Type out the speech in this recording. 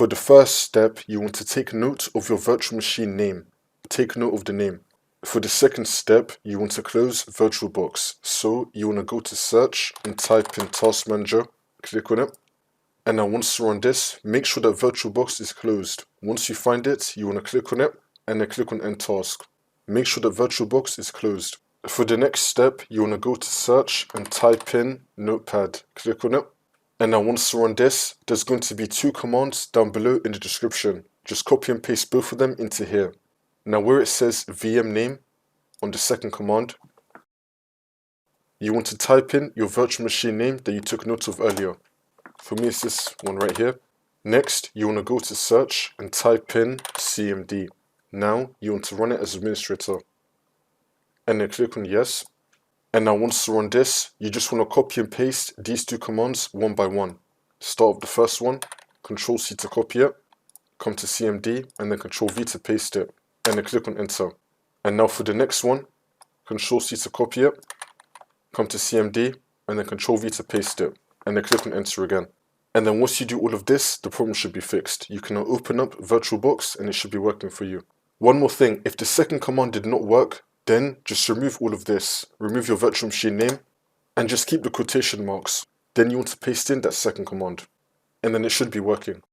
For the first step, you want to take note of your virtual machine name. Take note of the name. For the second step, you want to close VirtualBox. So you want to go to search and type in Task Manager, click on it. And now once you run this, make sure that VirtualBox is closed. Once you find it, you want to click on it and then click on End Task. Make sure that VirtualBox is closed. For the next step, you want to go to search and type in Notepad. Click on it. And now once you run this, there's going to be two commands down below in the description. Just copy and paste both of them into here. Now where it says VM name on the second command, you want to type in your virtual machine name that you took note of earlier. For me, it's this one right here. Next, you want to go to search and type in CMD. Now, you want to run it as administrator. And then click on yes. And now once you run this, you just want to copy and paste these two commands one by one. Start with the first one, Control C to copy it, come to CMD, and then Control V to paste it. And then click on enter. And now for the next one, Control C to copy it, come to CMD, and then Control V to paste it. And then click on enter again. And then once you do all of this, the problem should be fixed. You can now open up VirtualBox and it should be working for you. One more thing, if the second command did not work, then just remove all of this. Remove your virtual machine name and just keep the quotation marks. Then you want to paste in that second command. And then it should be working.